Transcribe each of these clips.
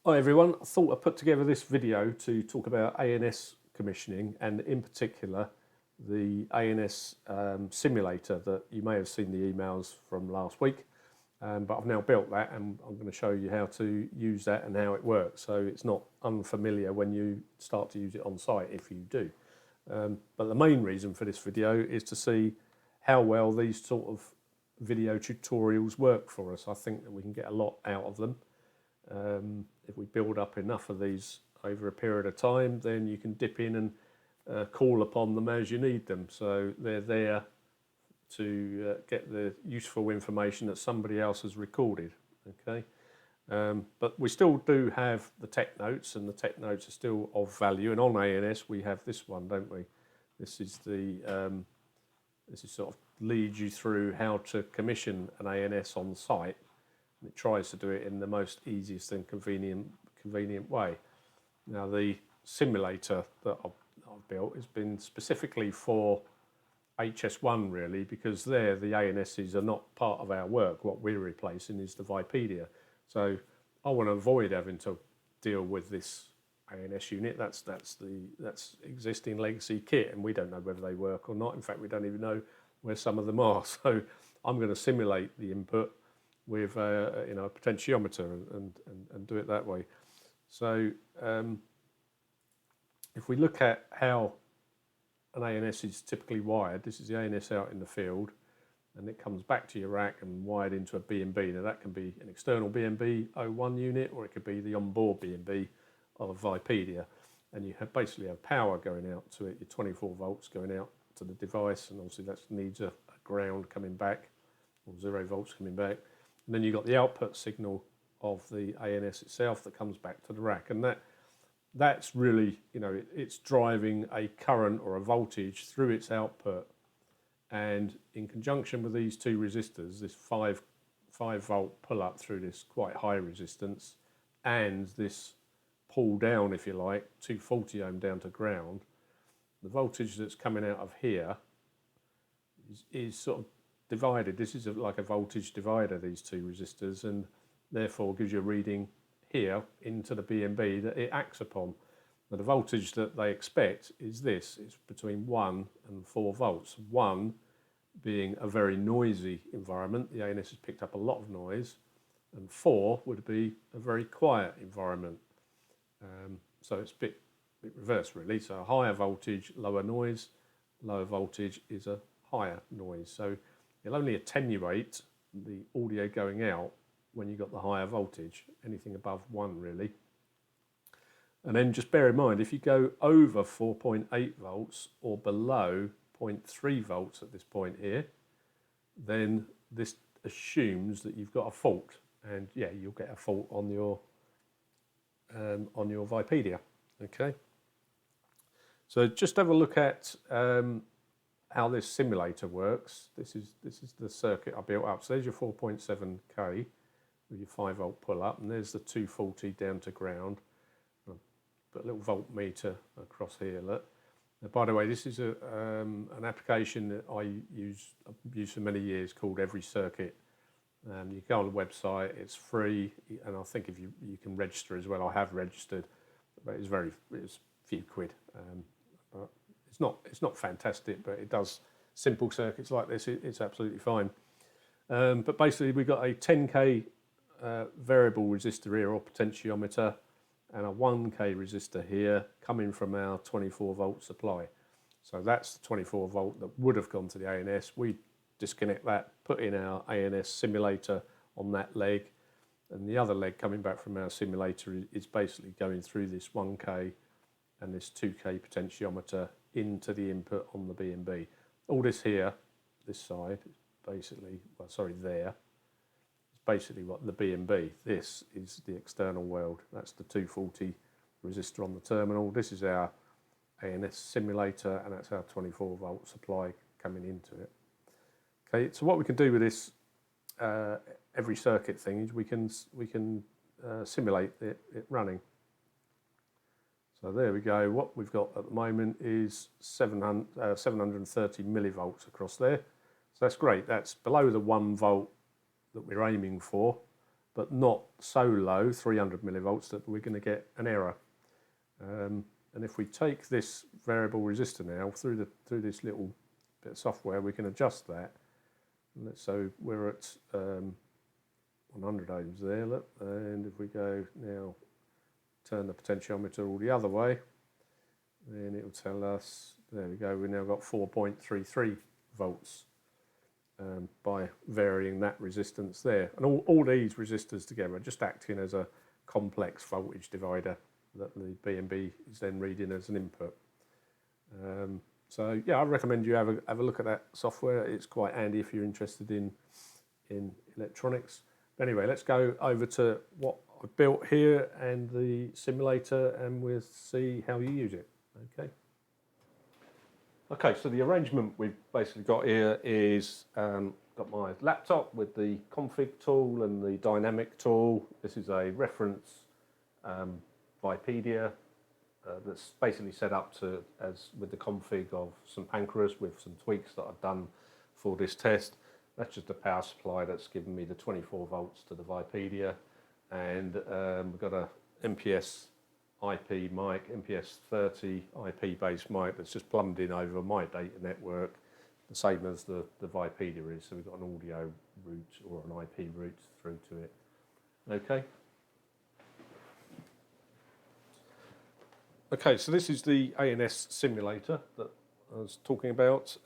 Hi everyone, I thought I'd put together this video to talk about ANS commissioning and in particular the ANS simulator that you may have seen the emails from last week, but I've now built that and I'm going to show you how to use that and how it works, so it's not unfamiliar when you start to use it on site if you do. But the main reason for this video is to see how well these sort of video tutorials work for us. I think that we can get a lot out of them. If we build up enough of these over a period of time, then you can dip in and call upon them as you need them. So they're there to get the useful information that somebody else has recorded. Okay, but we still do have the tech notes, and the tech notes are still of value. And on ANS we have this one, don't we? This is the this is sort of leads you through how to commission an ANS on site. It tries to do it in the most easiest and convenient way. Now the simulator that I've built has been specifically for HS1 really, because there the ANSs are not part of our work. What we're replacing is the Vipedia. So I want to avoid having to deal with this ANS unit. That's existing legacy kit, and we don't know whether they work or not. In fact, we don't even know where some of them are. So I'm going to simulate the input with a potentiometer and do it that way. So if we look at how an ANS is typically wired, this is the ANS out in the field, and it comes back to your rack and wired into a B&B. Now that can be an external B&B 01 unit, or it could be the onboard B&B of a Vipedia, and you basically have power going out to it, your 24 volts going out to the device, and obviously that needs a ground coming back, or 0 volts coming back. And then you've got the output signal of the ANS itself that comes back to the rack, and that's really, it's driving a current or a voltage through its output, and in conjunction with these two resistors, this 5 volt pull up through this quite high resistance, and this pull down, if you like, 240 ohm down to ground, the voltage that's coming out of here is sort of divided. This is like a voltage divider, these two resistors, and therefore gives you a reading here into the B&B that it acts upon. Now the voltage that they expect is this. It's between 1 and 4 volts. 1 being a very noisy environment, the ANS has picked up a lot of noise, and 4 would be a very quiet environment. So it's a bit reverse really. So a higher voltage, lower noise. Lower voltage is a higher noise. So it'll only attenuate the audio going out when you've got the higher voltage, anything above 1 really. And then just bear in mind, if you go over 4.8 volts or below 0.3 volts at this point here, then this assumes that you've got a fault, and yeah, you'll get a fault on your Vipedia. Okay, so just have a look at how this simulator works. This is the circuit I built up. So there's your 4.7k with your 5 volt pull up, and there's the 240 down to ground. I'll put a little voltmeter across here. Look. Now, by the way, this is an application that I've used for many years called Every Circuit. You go on the website, it's free, and I think if you can register as well. I have registered, but it's a few quid. But it's not fantastic, but it does simple circuits like this. It's absolutely fine. But basically, we've got a 10k variable resistor here, or potentiometer, and a 1k resistor here coming from our 24 volt supply. So that's the 24 volt that would have gone to the ANS. We disconnect that, put in our ANS simulator on that leg, and the other leg coming back from our simulator is basically going through this 1k and this 2k potentiometer into the input on the B&B. All this here, this side, basically, there, is basically what the B&B. This is the external world. That's the 240 resistor on the terminal. This is our ANS simulator, and that's our 24 volt supply coming into it. Okay, so what we can do with this every circuit thing is we can simulate it running. So there we go. What we've got at the moment is 730 millivolts across there. So that's great. That's below the 1 volt that we're aiming for, but not so low, 300 millivolts, that we're going to get an error. And if we take this variable resistor now through this little bit of software, we can adjust that. So we're at 100 ohms there, look, and if we go now, turn the potentiometer all the other way, then it will tell us, there we go, we've now got 4.33 volts by varying that resistance there. And all these resistors together are just acting as a complex voltage divider that the B&B is then reading as an input. So yeah, I recommend you have a look at that software. It's quite handy if you're interested in electronics. But anyway, let's go over to what I've built here and the simulator, and we'll see how you use it. Okay, so the arrangement we've basically got here is got my laptop with the config tool and the dynamic tool. This is a reference Vipedia that's basically set up as with the config of some Pancreas with some tweaks that I've done for this test. That's just a power supply that's given me the 24 volts to the Vipedia, and we've got a MPS IP mic, MPS 30 IP based mic that's just plumbed in over my data network, the same as the Vipedia is. So we've got an audio route or an IP route through to it. Okay. Okay, so this is the ANS simulator that I was talking about.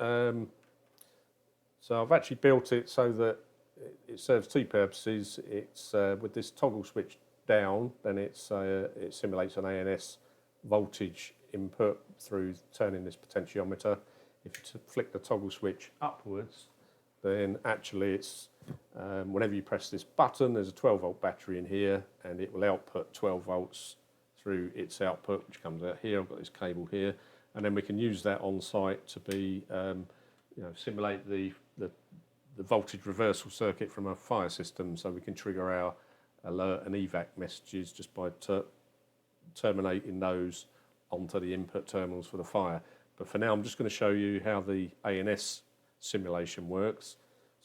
So I've actually built it so that it serves two purposes. It's with this toggle switch down, then it simulates an ANS voltage input through turning this potentiometer. If you flick the toggle switch upwards, then actually it's whenever you press this button, there's a 12 volt battery in here, and it will output 12 volts through its output, which comes out here. I've got this cable here, and then we can use that on site to be, simulate the voltage reversal circuit from a fire system, so we can trigger our alert and evac messages just by terminating those onto the input terminals for the fire. But for now, I'm just going to show you how the ANS simulation works.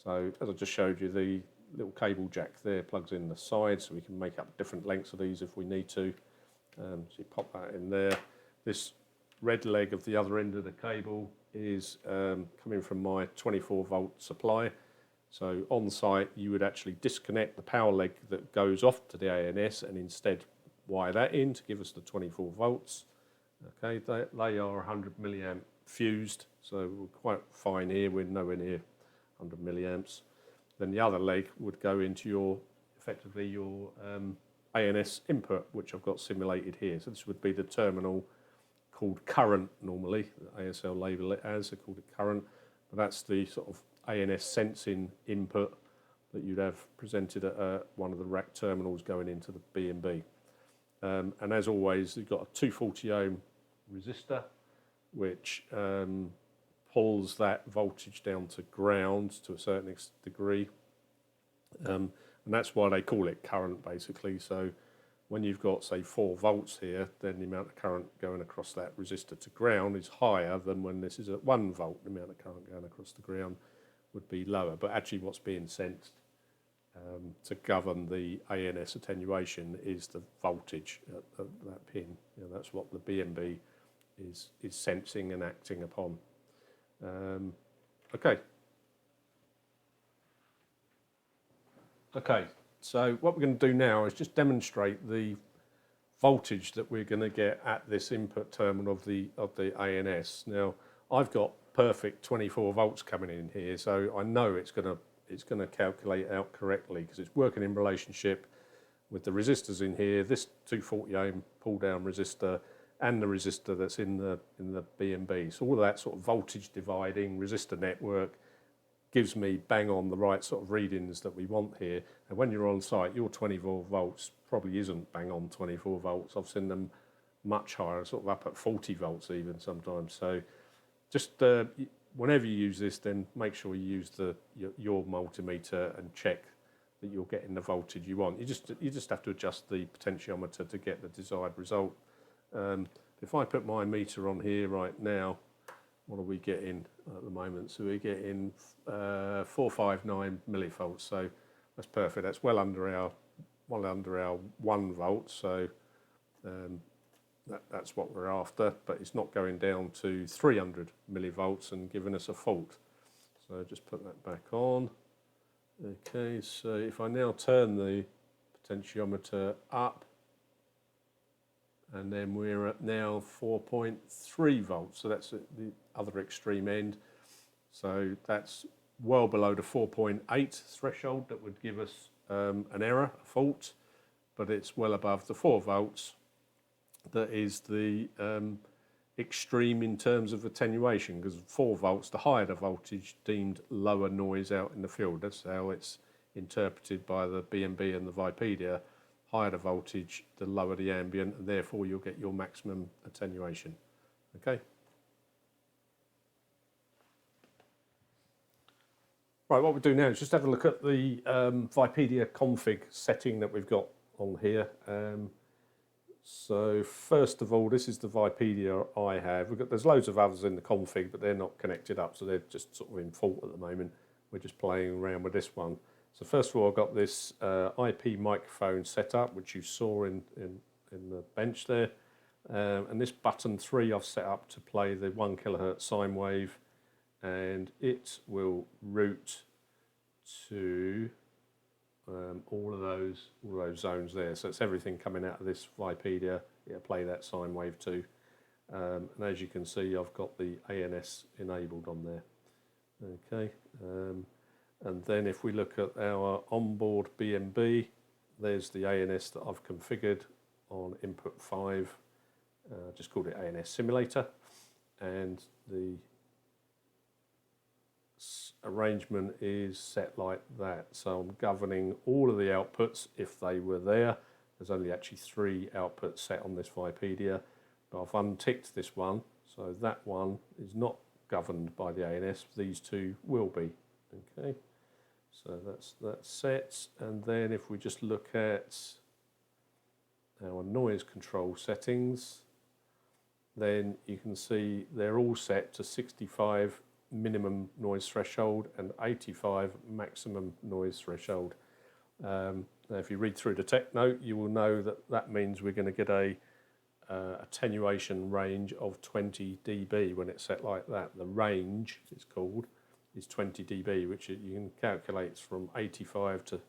So as I just showed you, the little cable jack there plugs in the side, so we can make up different lengths of these if we need to. So you pop that in there. This red leg of the other end of the cable is coming from my 24 volt supply. So on site you would actually disconnect the power leg that goes off to the ANS and instead wire that in to give us the 24 volts. Okay, they are 100 milliamp fused, so we're quite fine here, we're nowhere near 100 milliamps. Then the other leg would go into effectively your ANS input, which I've got simulated here. So this would be the terminal called current normally. The ASL label it as, they called it current, but that's the sort of ANS sensing input that you'd have presented at one of the rack terminals going into the B&B. And as always, you've got a 240 ohm resistor, which pulls that voltage down to ground to a certain degree. And that's why they call it current, basically. So when you've got, say, 4 volts here, then the amount of current going across that resistor to ground is higher than when this is at 1 volt. The amount of current going across the ground would be lower. But actually what's being sensed to govern the ANS attenuation is the voltage at that pin. That's what the B&B is sensing and acting upon. Okay, so what we're going to do now is just demonstrate the voltage that we're going to get at this input terminal of the ANS. Now, I've got perfect 24 volts coming in here, so I know it's going to calculate out correctly because it's working in relationship with the resistors in here, this 240 ohm pull down resistor and the resistor that's in the B&B. So all of that sort of voltage dividing resistor network gives me bang on the right sort of readings that we want here. And when you're on site, your 24 volts probably isn't bang on 24 volts. I've seen them much higher, sort of up at 40 volts even sometimes. So just whenever you use this, then make sure you use your multimeter and check that you're getting the voltage you want. You just have to adjust the potentiometer to get the desired result. If I put my meter on here right now, what are we getting at the moment? So we're getting 459 millivolts, so that's perfect. That's well under our well under our 1 volt, so that's what we're after, but it's not going down to 300 millivolts and giving us a fault. So just put that back on. Okay, so if I now turn the potentiometer up, and then we're at now 4.3 volts, so that's at the other extreme end. So that's well below the 4.8 threshold that would give us an error, a fault, but it's well above the 4 volts. That is the extreme in terms of attenuation, because 4 volts, the higher the voltage, deemed lower noise out in the field. That's how it's interpreted by the B&B and the Vipedia. Higher the voltage, the lower the ambient, and therefore you'll get your maximum attenuation. Okay. Right, what we'll do now is just have a look at the Vipedia config setting that we've got on here. So first of all, this is the Vipedia I have. There's loads of others in the config, but they're not connected up, so they're just sort of in fault at the moment. We're just playing around with this one. So first of all, I've got this IP microphone set up, which you saw in the bench there. And this button 3 I've set up to play the 1 kilohertz sine wave, and it will route to all of those zones there. So it's everything coming out of this Vipedia. It'll play that sine wave too. And as you can see, I've got the ANS enabled on there. Okay. And then if we look at our onboard B&B, there's the ANS that I've configured on input 5, just called it ANS Simulator, and the arrangement is set like that. So I'm governing all of the outputs if they were there. There's only actually 3 outputs set on this Vipedia, but I've unticked this one, so that one is not governed by the ANS. These 2 will be. Okay. So that's set, and then if we just look at our noise control settings, then you can see they're all set to 65 minimum noise threshold and 85 maximum noise threshold. Now if you read through the tech note, you will know that that means we're going to get a attenuation range of 20 dB when it's set like that. The range, it's called, is 20 dB, which you can calculate from 85 to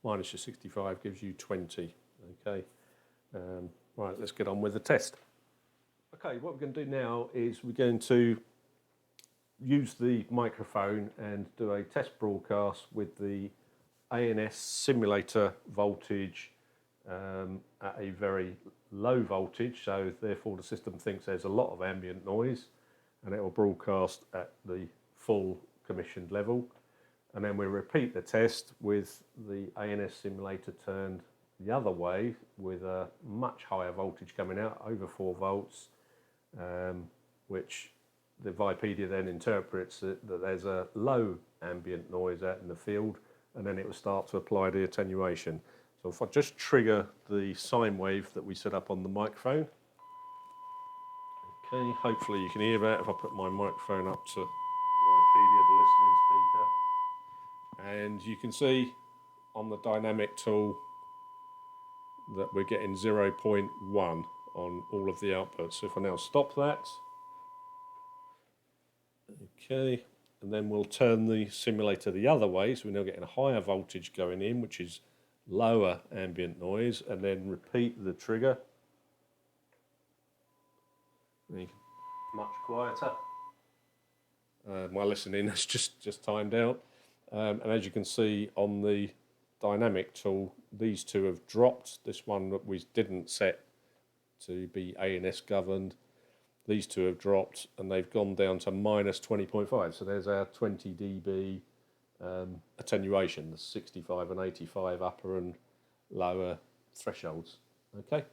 minus your 65 gives you 20. Okay, right, let's get on with the test. Okay, what we're going to do now is we're going to use the microphone and do a test broadcast with the ANS Simulator voltage at a very low voltage, so therefore the system thinks there's a lot of ambient noise, and it will broadcast at the full commissioned level. And then we repeat the test with the ANS Simulator turned the other way with a much higher voltage coming out, over 4 volts, which the Vipedia then interprets that there's a low ambient noise out in the field, and then it will start to apply the attenuation. So if I just trigger the sine wave that we set up on the microphone, okay, hopefully you can hear that if I put my microphone up to Vipedia, the listening speaker, and you can see on the dynamic tool that we're getting 0.1 on all of the outputs. So if I now stop that, okay, and then we'll turn the simulator the other way, so we're now getting a higher voltage going in, which is lower ambient noise, and then repeat the trigger. Much quieter. My listening has just timed out, and as you can see on the dynamic tool, these 2 have dropped. This one that we didn't set to be ANS governed, these 2 have dropped, and they've gone down to minus 20.5. So there's our 20 dB attenuation, the 65 and 85 upper and lower thresholds. Okay.